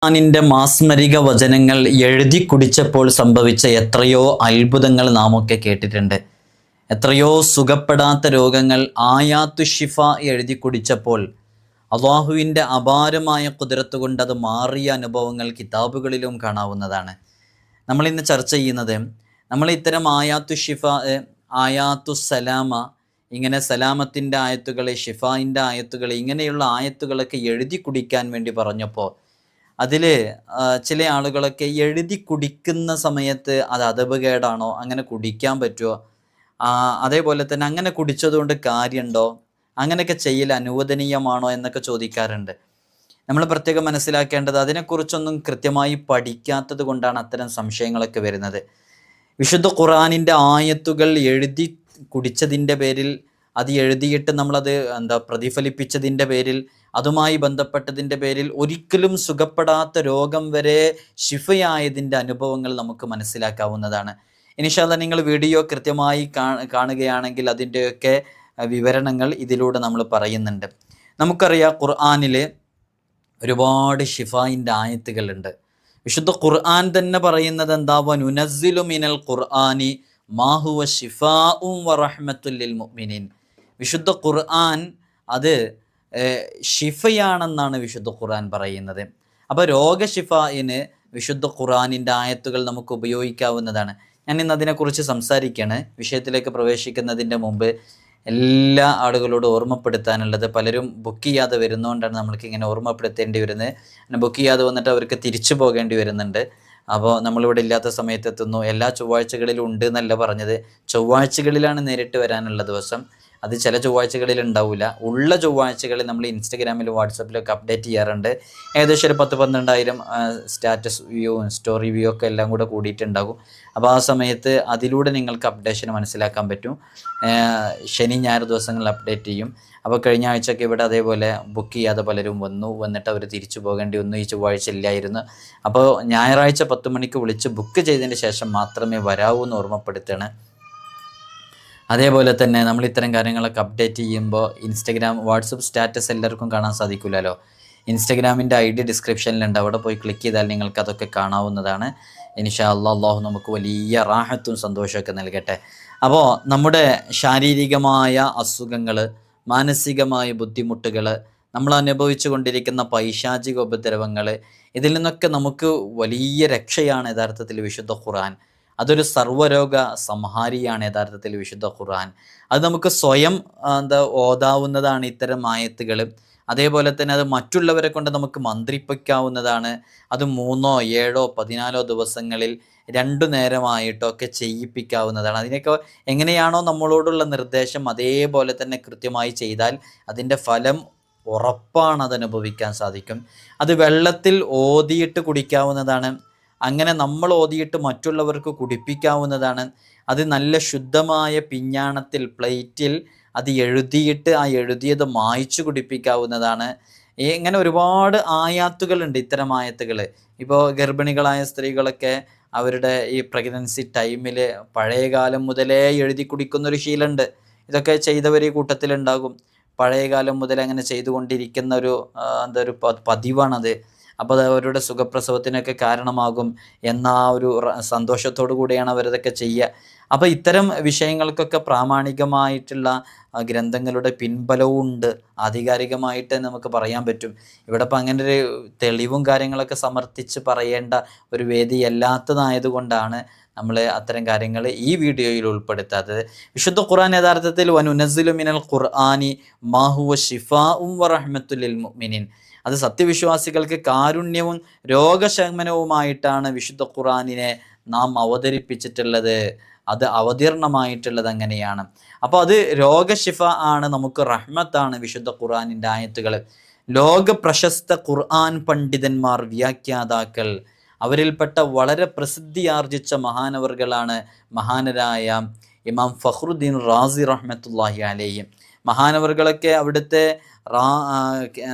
ഖുർആനിന്റെ മാസ്മരിക വചനങ്ങൾ എഴുതി കുടിച്ചപ്പോൾ സംഭവിച്ച എത്രയോ അത്ഭുതങ്ങൾ നാം ഒക്കെ കേട്ടിട്ടുണ്ട്. എത്രയോ സുഖപ്പെടാത്ത രോഗങ്ങൾ ആയാത്തു ഷിഫ എഴുതി കുടിച്ചപ്പോൾ അള്ളാഹുവിൻ്റെ അപാരമായ ഖുദ്റത്ത് കൊണ്ട് അത് മാറിയ അനുഭവങ്ങൾ കിതാബുകളിലും കാണാവുന്നതാണ്. നമ്മളിന്ന് ചർച്ച ചെയ്യുന്നത് നമ്മൾ ഇത്തരം ആയാത്തു ഷിഫ, ആയാത്തു സലാമ, ഇങ്ങനെ സലാമത്തിൻ്റെ ആയത്തുകൾ, ഷിഫായിൻ്റെ ആയത്തുകൾ, ഇങ്ങനെയുള്ള ആയത്തുകളൊക്കെ എഴുതി കുടിക്കാൻ വേണ്ടി പറഞ്ഞപ്പോൾ അതിൽ ചില ആളുകളൊക്കെ എഴുതി കുടിക്കുന്ന സമയത്ത് അത് അദബുകേടാണോ, അങ്ങനെ കുടിക്കാൻ പറ്റുമോ, അതേപോലെ തന്നെ അങ്ങനെ കുടിച്ചതുകൊണ്ട് കാര്യമുണ്ടോ, അങ്ങനെയൊക്കെ ചെയ്യൽ അനുവദനീയമാണോ എന്നൊക്കെ ചോദിക്കാറുണ്ട്. നമ്മൾ പ്രത്യേകം മനസ്സിലാക്കേണ്ടത് അതിനെക്കുറിച്ചൊന്നും കൃത്യമായി പഠിക്കാത്തത് കൊണ്ടാണ് അത്തരം സംശയങ്ങളൊക്കെ വരുന്നത്. വിശുദ്ധ ഖുർആനിൻ്റെ ആയത്തുകൾ എഴുതി കുടിച്ചതിൻ്റെ പേരിൽ, അത് എഴുതിയിട്ട് നമ്മളത് പ്രതിഫലിപ്പിച്ചതിൻ്റെ പേരിൽ, അതുമായി ബന്ധപ്പെട്ടതിൻ്റെ പേരിൽ ഒരിക്കലും സുഖപ്പെടാത്ത രോഗം വരെ ശിഫയായതിൻ്റെ അനുഭവങ്ങൾ നമുക്ക് മനസ്സിലാക്കാവുന്നതാണ്. ഇൻഷാ അല്ലാഹ് നിങ്ങൾ വീഡിയോ കൃത്യമായി കാണുകയാണെങ്കിൽ അതിൻ്റെയൊക്കെ വിവരണങ്ങൾ ഇതിലൂടെ നമ്മൾ പറയുന്നുണ്ട്. നമുക്കറിയാം ഖുർആനിൽ ഒരുപാട് ഷിഫായിൻ്റെ ആയത്തുകളുണ്ട്. വിശുദ്ധ ഖുർആൻ തന്നെ പറയുന്നത് എന്താ? വനുനസ്സിലു മിനൽ ഖുർആനി മാ ഹുവ ശിഫാഉം വറഹ്മത്തുൽ ലിൽ മുഅ്മിനീൻ. വിശുദ്ധ ഖുർആൻ അത് ഷിഫയാണെന്നാണ് വിശുദ്ധ ഖുർആൻ പറയുന്നത്. അപ്പോൾ രോഗഷിഫായിന് വിശുദ്ധ ഖുർആനിൻ്റെ ആയത്തുകൾ നമുക്ക് ഉപയോഗിക്കാവുന്നതാണ്. ഞാൻ ഇന്ന് അതിനെക്കുറിച്ച് സംസാരിക്കുകയാണ്. വിഷയത്തിലേക്ക് പ്രവേശിക്കുന്നതിൻ്റെ മുമ്പ് എല്ലാ ആളുകളോടും ഓർമ്മപ്പെടുത്താനുള്ളത്, പലരും ബുക്ക് ചെയ്യാതെ വരുന്നതുകൊണ്ടാണ് നമ്മൾക്ക് ഇങ്ങനെ ഓർമ്മപ്പെടുത്തേണ്ടി വരുന്നത്. അങ്ങനെ ബുക്ക് ചെയ്യാതെ വന്നിട്ട് അവർക്ക് തിരിച്ചു പോകേണ്ടി വരുന്നുണ്ട്. അപ്പോൾ നമ്മളിവിടെ ഇല്ലാത്ത സമയത്ത് എത്തുന്നു. എല്ലാ ചൊവ്വാഴ്ചകളിലും ഉണ്ട് എന്നല്ല പറഞ്ഞത്, ചൊവ്വാഴ്ചകളിലാണ് നേരിട്ട് വരാനുള്ള ദിവസം. അത് ചില ചൊവ്വാഴ്ചകളിൽ ഉണ്ടാവില്ല. ഉള്ള ചൊവ്വാഴ്ചകളിൽ നമ്മൾ ഇൻസ്റ്റഗ്രാമിലും വാട്സപ്പിലൊക്കെ അപ്ഡേറ്റ് ചെയ്യാറുണ്ട്. ഏകദേശം ഒരു 10-12,000 സ്റ്റാറ്റസ് വ്യൂവും സ്റ്റോറി വ്യൂ ഒക്കെ എല്ലാം കൂടെ കൂടിയിട്ടുണ്ടാകും. അപ്പോൾ ആ സമയത്ത് അതിലൂടെ നിങ്ങൾക്ക് അപ്ഡേഷൻ മനസ്സിലാക്കാൻ പറ്റും. ശനി ഞായർ ദിവസങ്ങളിൽ അപ്ഡേറ്റ് ചെയ്യും. അപ്പോൾ കഴിഞ്ഞ ആഴ്ചയൊക്കെ ഇവിടെ അതേപോലെ ബുക്ക് ചെയ്യാതെ പലരും വന്നിട്ട് അവർ തിരിച്ചു പോകേണ്ടി വന്നു. ഈ ചൊവ്വാഴ്ച ഇല്ലായിരുന്നു. അപ്പോൾ ഞായറാഴ്ച 10 മണിക്ക് വിളിച്ച് ബുക്ക് ചെയ്തതിന് ശേഷം മാത്രമേ വരാവൂ എന്ന് ഓർമ്മപ്പെടുത്തുകയാണ്. അതേപോലെ തന്നെ നമ്മൾ ഇത്തരം കാര്യങ്ങളൊക്കെ അപ്ഡേറ്റ് ചെയ്യുമ്പോൾ ഇൻസ്റ്റഗ്രാം, വാട്സപ്പ് സ്റ്റാറ്റസ് എല്ലാവർക്കും കാണാൻ സാധിക്കില്ലല്ലോ. ഇൻസ്റ്റഗ്രാമിൻ്റെ ID ഡിസ്ക്രിപ്ഷനിലുണ്ട്. അവിടെ പോയി ക്ലിക്ക് ചെയ്താൽ നിങ്ങൾക്ക് അതൊക്കെ കാണാവുന്നതാണ്. ഇൻഷാ അല്ലാഹ് അല്ലാഹു നമുക്ക് വലിയ റാഹത്തും സന്തോഷമൊക്കെ നൽകട്ടെ. അപ്പോൾ നമ്മുടെ ശാരീരികമായ അസുഖങ്ങൾ, മാനസികമായ ബുദ്ധിമുട്ടുകൾ, നമ്മൾ അനുഭവിച്ചു കൊണ്ടിരിക്കുന്ന പൈശാചിക ഉപദ്രവങ്ങൾ, ഇതിൽ നിന്നൊക്കെ നമുക്ക് വലിയ രക്ഷയാണ് യഥാർത്ഥത്തിൽ വിശുദ്ധ ഖുർആൻ. അതൊരു സർവ്വരോഗ സംഹാരിയാണ് യഥാർത്ഥത്തിൽ വിശുദ്ധ ഖുർആൻ. അത് നമുക്ക് സ്വയം ഓതാവുന്നതാണ് ഇത്തരം ആയത്തുകൾ. അതേപോലെ തന്നെ അത് മറ്റുള്ളവരെ കൊണ്ട് നമുക്ക് മന്ത്രിപ്പിക്കാവുന്നതാണ്. അത് 3, 7, 14 ദിവസങ്ങളിൽ 2 നേരമായിട്ടൊക്കെ ചെയ്യിപ്പിക്കാവുന്നതാണ്. അതിനൊക്കെ എങ്ങനെയാണോ നമ്മളോടുള്ള നിർദ്ദേശം അതേപോലെ തന്നെ കൃത്യമായി ചെയ്താൽ അതിൻ്റെ ഫലം ഉറപ്പാണ്, അത് അനുഭവിക്കാൻ സാധിക്കും. അത് വെള്ളത്തിൽ ഓതിയിട്ട് കുടിക്കാവുന്നതാണ്. അങ്ങനെ നമ്മൾ ഓതിയിട്ട് മറ്റുള്ളവർക്ക് കുടിപ്പിക്കാവുന്നതാണ്. അത് നല്ല ശുദ്ധമായ പിഞ്ഞാണത്തിൽ, പ്ലേറ്റിൽ അത് എഴുതിയിട്ട് ആ എഴുതിയത് മായ്ച്ചു കുടിപ്പിക്കാവുന്നതാണ്. ഇങ്ങനെ ഒരുപാട് ആയാത്തുകളുണ്ട്, ഇത്തരം ആയത്തുകൾ. ഇപ്പോൾ ഗർഭിണികളായ സ്ത്രീകളൊക്കെ അവരുടെ ഈ പ്രഗ്നൻസി ടൈമിൽ പഴയകാലം മുതലേ എഴുതി കുടിക്കുന്നൊരു ശീലമുണ്ട്. ഇതൊക്കെ ചെയ്തവർ ഈ കൂട്ടത്തിലുണ്ടാകും. പഴയകാലം മുതലേ അങ്ങനെ ചെയ്തുകൊണ്ടിരിക്കുന്ന ഒരു പതിവാണത്. അപ്പോൾ അത് അവരുടെ സുഖപ്രസവത്തിനൊക്കെ കാരണമാകും എന്ന ആ ഒരു സന്തോഷത്തോടു കൂടിയാണ് അവരതൊക്കെ ചെയ്യുക. അപ്പോൾ ഇത്തരം വിഷയങ്ങൾക്കൊക്കെ പ്രാമാണികമായിട്ടുള്ള ഗ്രന്ഥങ്ങളുടെ പിൻബലവും ഉണ്ട്. ആധികാരികമായിട്ട് നമുക്ക് പറയാൻ പറ്റും. ഇവിടെ ഇപ്പം അങ്ങനെ ഒരു തെളിവും കാര്യങ്ങളൊക്കെ സമർത്ഥിച്ച് പറയേണ്ട ഒരു വേദി അല്ലാത്തതായതുകൊണ്ടാണ് നമ്മൾ അത്തരം കാര്യങ്ങൾ ഈ വീഡിയോയിൽ ഉൾപ്പെടുത്താത്തത്. വിശുദ്ധ ഖുർആൻ യഥാർത്ഥത്തിൽ വനുനസ്സിലു മിനൽ ഖുർആനി മാ ഹുവ ശിഫാഉം വറഹ്മത്തുൽ ലിൽ മുഅ്മിനീൻ. അത് സത്യവിശ്വാസികൾക്ക് കാരുണ്യവും രോഗശമനവുമായിട്ടാണ് വിശുദ്ധ ഖുർആനിനെ നാം അവതരിപ്പിച്ചിട്ടുള്ളത്. അത് അവതീർണമായിട്ടുള്ളത് അങ്ങനെയാണ്. അപ്പോൾ അത് രോഗശിഫ ആണ്, നമുക്ക് റഹ്മത്താണ് വിശുദ്ധ ഖുർആനിൻ്റെ ആയത്തുകൾ. ലോക പ്രശസ്ത ഖുർആൻ പണ്ഡിതന്മാർ, വ്യാഖ്യാതാക്കൾ, അവരിൽപ്പെട്ട വളരെ പ്രസിദ്ധിയാർജിച്ച മഹാനവറുകളാണ് മഹാനരായ ഇമാം ഫഖ്റുദ്ദീൻ റാസി റഹ്മത്തുള്ളാഹി അലൈഹി. മഹാനവറുകളൊക്കെ അവിടുത്തെ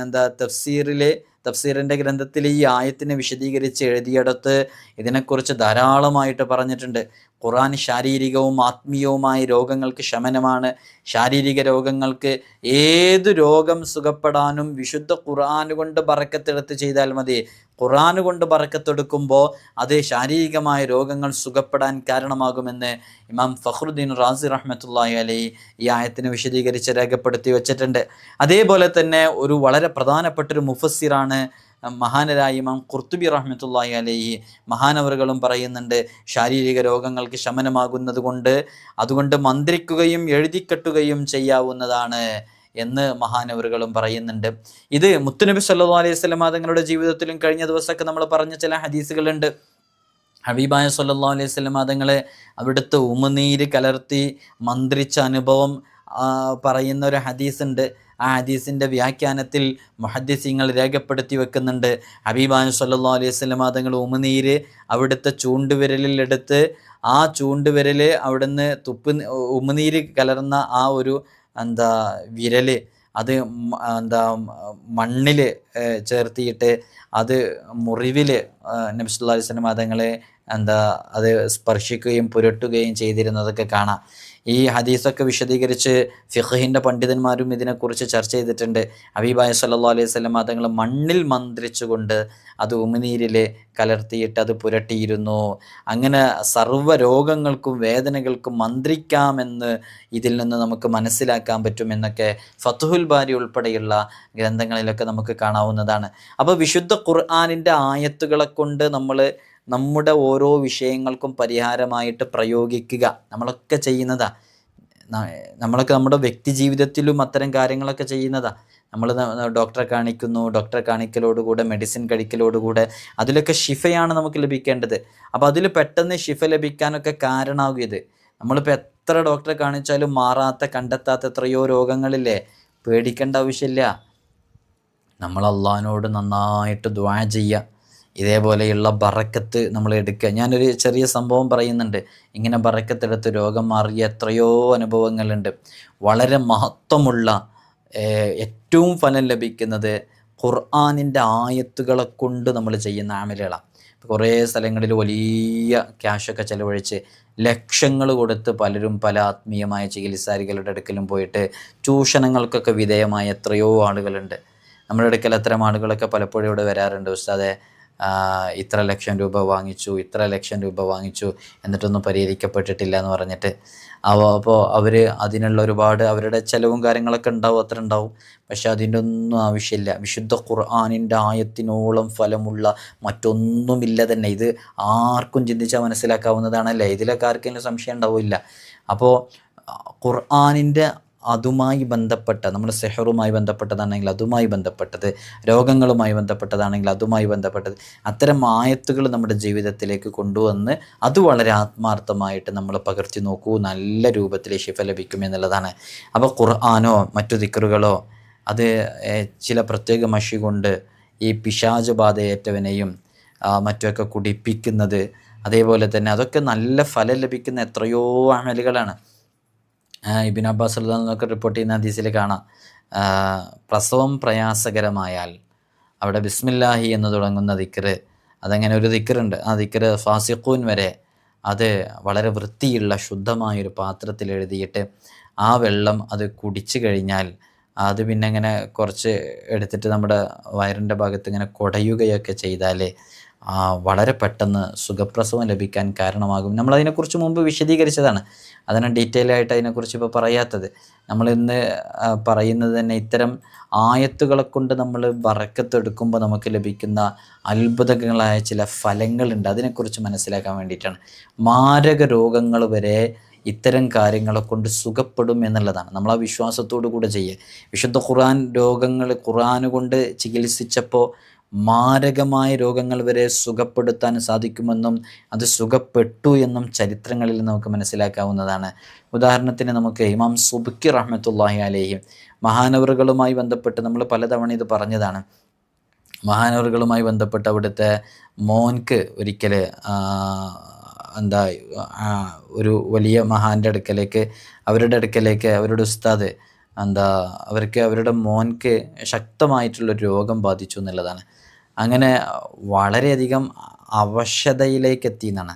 തഫ്സീറിൻ്റെ ഗ്രന്ഥത്തിൽ ഈ ആയത്തിനെ വിശദീകരിച്ച് എഴുതിയെടുത്ത് ഇതിനെക്കുറിച്ച് ധാരാളമായിട്ട് പറഞ്ഞിട്ടുണ്ട്. ഖുർആൻ ശാരീരികവും ആത്മീയവുമായ രോഗങ്ങൾക്ക് ശമനമാണ്. ശാരീരിക രോഗങ്ങൾക്ക് ഏതു രോഗം സുഖപ്പെടാനും വിശുദ്ധ ഖുർആൻ കൊണ്ട് ബറക്കത്തെടുത്ത് ചെയ്താൽ മതി. ഖുർആൻ കൊണ്ട് ബറക്കത്തെടുക്കുമ്പോൾ അത് ശാരീരികമായ രോഗങ്ങൾ സുഖപ്പെടാൻ കാരണമാകുമെന്ന് ഇമാം ഫഖ്റുദ്ദീൻ റാസി റഹ്മത്തുള്ളാഹി അലൈഹി ഈ ആയത്തിനെ വിശദീകരിച്ച് രേഖപ്പെടുത്തി വച്ചിട്ടുണ്ട്. അതേപോലെ തന്നെ ഒരു വളരെ പ്രധാനപ്പെട്ടൊരു മുഫസ്സിറാണ് മഹാനരായ ഇമാം ഖുർത്തുബി റഹ്മത്തുള്ളാഹി അലൈഹി. മഹാനവറുകളും പറയുന്നുണ്ട്, ശാരീരിക രോഗങ്ങൾക്ക് ശമനമാകുന്നത് കൊണ്ട് അതുകൊണ്ട് മന്ത്രിക്കുകയും എഴുതിക്കെട്ടുകയും ചെയ്യാവുന്നതാണ് എന്ന് മഹാനവറുകളും പറയുന്നുണ്ട്. ഇത് മുത്തുനബി സല്ലല്ലാഹു അലൈഹി വസല്ലം തങ്ങളുടെ ജീവിതത്തിലും കഴിഞ്ഞ ദിവസമൊക്കെ നമ്മൾ പറഞ്ഞ ചില ഹദീസുകളുണ്ട്. ഹബീബായ സല്ലല്ലാഹു അലൈഹി വസല്ലം തങ്ങളെ അവിടുത്തെ ഉമിനീര് കലർത്തി മന്ത്രിച്ച അനുഭവം പറയുന്ന ഒരു ഹദീസുണ്ട്. ആ ഹദീസിൻ്റെ വ്യാഖ്യാനത്തിൽ മുഹദ്ദിസീങ്ങൾ രേഖപ്പെടുത്തി വെക്കുന്നുണ്ട്, ഹബീബായ സല്ലല്ലാഹു അലൈഹി വസല്ലം തങ്ങൾ ഉമിനീര് അവിടുത്തെ ചൂണ്ടുവിരലിൽ എടുത്ത് ആ ചൂണ്ടുവിരൽ അവിടുന്ന് ഉമിനീര് കലർന്ന ആ ഒരു വിരല് അത് മണ്ണിൽ ചേർത്തിയിട്ട് അത് മുറിവിൽ നബി സല്ലല്ലാഹു അലൈഹി വസല്ലം തങ്ങളെ അത് സ്പർശിക്കുകയും പുരട്ടുകയും ചെയ്തിരുന്നതൊക്കെ കാണാം. ഈ ഹദീസൊക്കെ വിശദീകരിച്ച് ഫിഖ്ഹിൻ്റെ പണ്ഡിതന്മാരും ഇതിനെക്കുറിച്ച് ചർച്ച ചെയ്തിട്ടുണ്ട്. ഹബീബായ സല്ലല്ലാഹു അലൈഹി വസല്ലം തങ്ങൾ മണ്ണിൽ മന്ത്രിച്ചുകൊണ്ട് അത് ഉമിനീരിൽ കലർത്തിയിട്ട് അത് പുരട്ടിയിരുന്നു. അങ്ങനെ സർവ്വ രോഗങ്ങൾക്കും വേദനകൾക്കും മന്ത്രിക്കാമെന്ന് ഇതിൽ നിന്ന് നമുക്ക് മനസ്സിലാക്കാൻ പറ്റുമെന്നൊക്കെ ഫത്ഹുൽ ബാരി ഉൾപ്പെടെയുള്ള ഗ്രന്ഥങ്ങളിലൊക്കെ നമുക്ക് കാണാവുന്നതാണ്. അപ്പോൾ വിശുദ്ധ ഖുർആനിൻ്റെ ആയത്തുകളെ കൊണ്ട് നമ്മൾ നമ്മുടെ ഓരോ വിഷയങ്ങൾക്കും പരിഹാരമായിട്ട് പ്രയോഗിക്കുക നമ്മളൊക്കെ ചെയ്യുന്നതാ. നമ്മളൊക്കെ നമ്മുടെ വ്യക്തി ജീവിതത്തിലും അത്തരം കാര്യങ്ങളൊക്കെ ചെയ്യുന്നതാ. നമ്മൾ ഡോക്ടറെ കാണിക്കുന്നു, ഡോക്ടറെ കാണിക്കലോടുകൂടെ മെഡിസിൻ കഴിക്കലോടുകൂടെ അതിലൊക്കെ ഷിഫയാണ് നമുക്ക് ലഭിക്കേണ്ടത്. അപ്പോൾ അതിൽ പെട്ടെന്ന് ഷിഫ ലഭിക്കാനൊക്കെ കാരണമാകും ഇത്. നമ്മളിപ്പോൾ എത്ര ഡോക്ടറെ കാണിച്ചാലും മാറാത്ത കണ്ടെത്താത്ത എത്രയോ രോഗങ്ങളില്ലേ, പേടിക്കേണ്ട ആവശ്യമില്ല. നമ്മൾ അള്ളാഹിനോട് നന്നായിട്ട് ദുആ ചെയ്യുക, ഇതേപോലെയുള്ള ബറക്കത്ത് നമ്മൾ എടുക്കുക. ഞാനൊരു ചെറിയ സംഭവം പറയുന്നുണ്ട്. ഇങ്ങനെ ബറക്കത്തെടുത്ത് രോഗം മാറിയ എത്രയോ അനുഭവങ്ങളുണ്ട്. വളരെ മഹത്വമുള്ള ഏറ്റവും ഫലം ലഭിക്കുന്നത് ഖുർആനിൻ്റെ ആയത്തുകളെ കൊണ്ട് നമ്മൾ ചെയ്യുന്ന അമലുകളാണ്. കുറേ സ്ഥലങ്ങളിൽ വലിയ ക്യാഷൊക്കെ ചിലവഴിച്ച് ലക്ഷങ്ങൾ കൊടുത്ത് പലരും പല ആത്മീയമായ ചികിത്സാരികളുടെ അടുക്കലും പോയിട്ട് ചൂഷണങ്ങൾക്കൊക്കെ വിധേയമായ എത്രയോ ആളുകളുണ്ട്. നമ്മുടെ അടുക്കൽ അത്തരം ആളുകളൊക്കെ പലപ്പോഴും ഇവിടെ വരാറുണ്ട്. ഉസ്താദേ, ഇത്ര ലക്ഷം രൂപ വാങ്ങിച്ചു എന്നിട്ടൊന്നും പരിഹരിക്കപ്പെട്ടിട്ടില്ല എന്ന് പറഞ്ഞിട്ട്. അപ്പോൾ അവർ അതിനുള്ള ഒരുപാട് അവരുടെ ചിലവും കാര്യങ്ങളൊക്കെ ഉണ്ടാവും, അത്ര ഉണ്ടാവും. പക്ഷെ അതിൻ്റെ ഒന്നും ആവശ്യമില്ല. വിശുദ്ധ ഖുർആനിൻ്റെ ആയത്തിനോളം ഫലമുള്ള മറ്റൊന്നുമില്ല തന്നെ. ഇത് ആർക്കും ചിന്തിച്ചാൽ മനസ്സിലാക്കാവുന്നതാണല്ലേ. ഇതിലൊക്കെ ആർക്കെങ്കിലും സംശയം ഉണ്ടാവില്ല. അപ്പോൾ ഖുർആനിൻ്റെ അതുമായി ബന്ധപ്പെട്ട, നമ്മുടെ സെഹറുമായി ബന്ധപ്പെട്ടതാണെങ്കിൽ അതുമായി ബന്ധപ്പെട്ടത്, രോഗങ്ങളുമായി ബന്ധപ്പെട്ടതാണെങ്കിൽ അതുമായി ബന്ധപ്പെട്ടത്, അത്തരം ആയത്തുകൾ നമ്മുടെ ജീവിതത്തിലേക്ക് കൊണ്ടുവന്ന് അത് വളരെ ആത്മാർത്ഥമായിട്ട് നമ്മൾ പകർത്തി നോക്കൂ. നല്ല രൂപത്തിൽ ശിഫ ലഭിക്കും എന്നുള്ളതാണ്. അപ്പോൾ ഖുർആനോ മറ്റു ദിക്റുകളോ അത് ചില പ്രത്യേക മഷി കൊണ്ട് ഈ പിശാച് ബാധയേറ്റവനെയും മറ്റുമൊക്കെ കുടിപ്പിക്കുന്നത്, അതേപോലെ തന്നെ അതൊക്കെ നല്ല ഫലം ലഭിക്കുന്ന എത്രയോ അമലുകളാണ്. ഇബ്നു അബ്ബാസ് റളിയല്ലാഹു അൻഹു ഒക്കെ റിപ്പോർട്ട് ചെയ്യുന്ന ഹദീസിൽ കാണാം, പ്രസവം പ്രയാസകരമായാൽ അവിടെ ബിസ്മില്ലാഹി എന്ന് തുടങ്ങുന്ന ദിക്ർ, അതങ്ങനെ ഒരു ദിക്റുണ്ട്. ആ ദിക്ർ ഫാസിഖൂൻ വരെ അത് വളരെ വൃത്തിയുള്ള ശുദ്ധമായൊരു പാത്രത്തിൽ എഴുതിയിട്ട് ആ വെള്ളം അത് കുടിച്ചു കഴിഞ്ഞാൽ അത് പിന്നെ ഇങ്ങനെ കുറച്ച് എടുത്തിട്ട് നമ്മുടെ വയറിൻ്റെ ഭാഗത്ത് ഇങ്ങനെ കുടയുകയൊക്കെ ചെയ്താൽ വളരെ പെട്ടെന്ന് സുഖപ്രസവം ലഭിക്കാൻ കാരണമാകും. നമ്മളതിനെക്കുറിച്ച് മുമ്പ് വിശദീകരിച്ചതാണ്. അതിന് ഡീറ്റെയിൽ ആയിട്ട് അതിനെക്കുറിച്ച് ഇപ്പോൾ പറയാത്തത്. നമ്മളിന്ന് പറയുന്നത് തന്നെ ഇത്തരം ആയത്തുകളെ കൊണ്ട് നമ്മൾ ബറക്കത്തെടുക്കുമ്പോൾ നമുക്ക് ലഭിക്കുന്ന അത്ഭുതങ്ങളായ ചില ഫലങ്ങളുണ്ട്. അതിനെക്കുറിച്ച് മനസ്സിലാക്കാൻ വേണ്ടിയിട്ടാണ്. മാരക രോഗങ്ങൾ വരെ ഇത്തരം കാര്യങ്ങളെ കൊണ്ട് സുഖപ്പെടും എന്നുള്ളതാണ്. നമ്മൾ ആ വിശ്വാസത്തോടു കൂടെ ചെയ്യുക. വിശുദ്ധ ഖുർആൻ കൊണ്ട് ചികിത്സിച്ചപ്പോൾ മാരകമായ രോഗങ്ങൾ വരെ സുഖപ്പെടുത്താൻ സാധിക്കുമെന്നും അത് സുഖപ്പെട്ടു എന്നും ചരിത്രങ്ങളിൽ നമുക്ക് മനസ്സിലാക്കാവുന്നതാണ്. ഉദാഹരണത്തിന് നമുക്ക് ഇമാം സുബ്കി റഹ്മത്തുള്ളാഹി അലൈഹി മഹാനവറുകളുമായി ബന്ധപ്പെട്ട് നമ്മൾ പലതവണ ഇത് പറഞ്ഞതാണ്. മഹാനവറുകളുമായി ബന്ധപ്പെട്ട് അവിടുത്തെ മോൻക്ക് ഒരിക്കൽ ഒരു വലിയ മഹാൻ്റെ അടുക്കലേക്ക് അവരുടെ ഉസ്താദ് അവരുടെ മോൻക്ക് ശക്തമായിട്ടുള്ളൊരു രോഗം ബാധിച്ചു എന്നുള്ളതാണ്. അങ്ങനെ വളരെയധികം അവശതയിലേക്ക് എത്തി എന്നാണ്.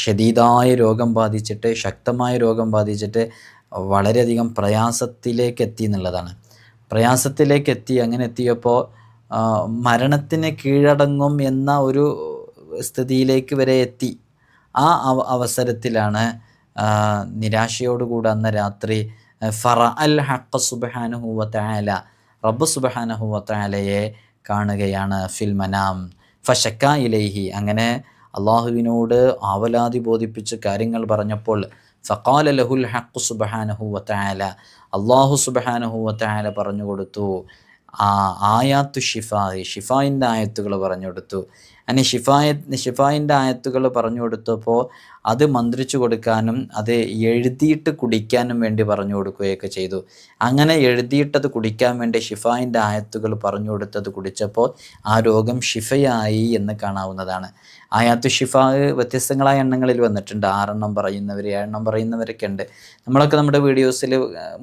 ശദീദായ രോഗം ബാധിച്ചിട്ട്, ശക്തമായ രോഗം ബാധിച്ചിട്ട് വളരെയധികം പ്രയാസത്തിലേക്ക് എത്തി എന്നുള്ളതാണ്. പ്രയാസത്തിലേക്ക് എത്തി. അങ്ങനെ എത്തിയപ്പോൾ മരണത്തിന് കീഴടങ്ങും എന്ന ഒരു സ്ഥിതിയിലേക്ക് വരെ എത്തി. ആ അവസരത്തിലാണ് നിരാശയോടുകൂടെ അന്ന് രാത്രി ഫറഅൽ ഹഖ് സുബ്ഹാനഹു വ തആല, റബ്ബ് സുബ്ഹാനഹു വ തആലയെ കാണുകയാണ് ഫിൽ മനാം. ഫശക്ക ഇലൈഹി, അങ്ങനെ അള്ളാഹുവിനോട് ആവലാതി ബോധിപ്പിച്ച് കാര്യങ്ങൾ പറഞ്ഞപ്പോൾ ഫഖാല ലഹുൽ ഹഖ് സുബ്ഹാനഹു വ തആല, അള്ളാഹു സുബ്ഹാനഹു വ തആല പറഞ്ഞു കൊടുത്തു ആയാത്തു ഷിഫായി, ഷിഫായിൻ്റെ ആയത്തുകൾ പറഞ്ഞു കൊടുത്തു. അങ്ങനെ ഷിഫായിൻ്റെ ആയത്തുകൾ പറഞ്ഞു കൊടുത്തപ്പോൾ അത് മന്ത്രിച്ചു കൊടുക്കാനും അത് എഴുതിയിട്ട് കുടിക്കാനും വേണ്ടി പറഞ്ഞു കൊടുക്കുകയൊക്കെ ചെയ്തു. അങ്ങനെ എഴുതിയിട്ടത് കുടിക്കാൻ വേണ്ടി ഷിഫായിൻ്റെ ആയത്തുകൾ പറഞ്ഞു കൊടുത്തത് കുടിച്ചപ്പോൾ ആ രോഗം ഷിഫയായി എന്ന് കാണാവുന്നതാണ്. ആയാത്തു ഷിഫാ വ്യത്യസ്തങ്ങളായ എണ്ണങ്ങളിൽ വന്നിട്ടുണ്ട്. 6 എണ്ണം പറയുന്നവർ, 7 എണ്ണം പറയുന്നവരൊക്കെ ഉണ്ട്. നമ്മളൊക്കെ നമ്മുടെ വീഡിയോസിൽ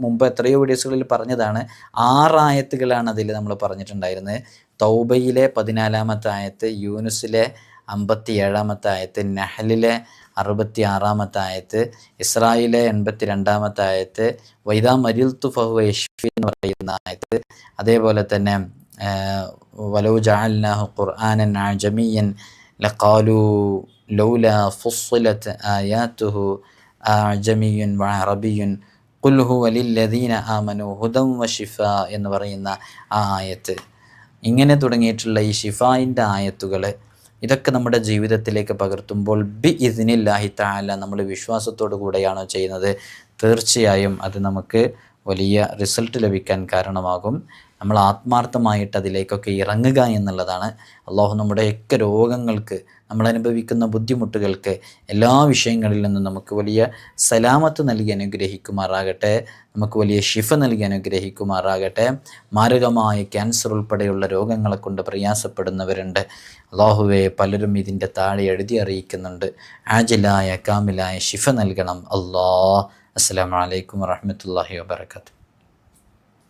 മുമ്പ് എത്രയോ വീഡിയോസുകളിൽ പറഞ്ഞതാണ്. 6 ആയത്തുകളാണ് അതിൽ നമ്മൾ പറഞ്ഞിട്ടുണ്ടായിരുന്നത്. തൗബയിലെ 14-ാമത്തെ ആയത്ത്, യൂനുസിലെ 57-ാമത്തെ ആയത്ത്, നഹലിലെ 66-ാമത്തെ ആയത്ത്, ഇസ്രായിലെ 82-ാമത്തെ ആയത്ത്, വൈദാ മരിൽതു ഫഹുവ യശ്ഫി എന്ന് പറയുന്ന ആയത്ത്, അതേപോലെ തന്നെ വലൗ ജഅൽനാഹു ഖുർആനൻ അജമിയ്യൻ ലഖാലു ലൗലാ ഫുസ്സിലത് ആയാതുഹു അജമിയ്യുൻ വഅറബിയ്യുൻ ഖുൽ ഹുവ ലില്ലദീന ആമനു ഹുദൻ വശിഫാ എന്ന് പറയുന്ന ആ ആയത്ത്. ഇങ്ങനെ തുടങ്ങിയിട്ടുള്ള ഈ ഷിഫായിൻ്റെ ആയത്തുകൾ ഇതൊക്കെ നമ്മുടെ ജീവിതത്തിലേക്ക് പകർത്തുമ്പോൾ ബി ഇദ്നില്ലാഹി തആല നമ്മൾ വിശ്വാസത്തോടു കൂടെയാണോ ചെയ്യുന്നത്, തീർച്ചയായും അത് നമുക്ക് വലിയ റിസൾട്ട് ലഭിക്കാൻ കാരണമാകും. നമ്മൾ ആത്മാർത്ഥമായിട്ട് അതിലേക്കൊക്കെ ഇറങ്ങുക എന്നുള്ളതാണ്. അള്ളാഹു നമ്മുടെയൊക്കെ രോഗങ്ങൾക്ക്, നമ്മളനുഭവിക്കുന്ന ബുദ്ധിമുട്ടുകൾക്ക്, എല്ലാ വിഷയങ്ങളിൽ നിന്നും നമുക്ക് വലിയ സലാമത്ത് നൽകി അനുഗ്രഹിക്കുമാറാകട്ടെ. നമുക്ക് വലിയ ഷിഫ നൽകി അനുഗ്രഹിക്കുമാറാകട്ടെ. മാരകമായ ക്യാൻസർ ഉൾപ്പെടെയുള്ള രോഗങ്ങളെ കൊണ്ട് പ്രയാസപ്പെടുന്നവരുണ്ട്. അള്ളാഹുവെ, പലരും ഇതിൻ്റെ താഴെ എഴുതി അറിയിക്കുന്നുണ്ട്. ആജിലായ കാമിലായ ഷിഫ നൽകണം അല്ലാഹ്. അസ്സലാമു അലൈക്കും വറഹ്മത്തുള്ളാഹി വബറകാതുഹു.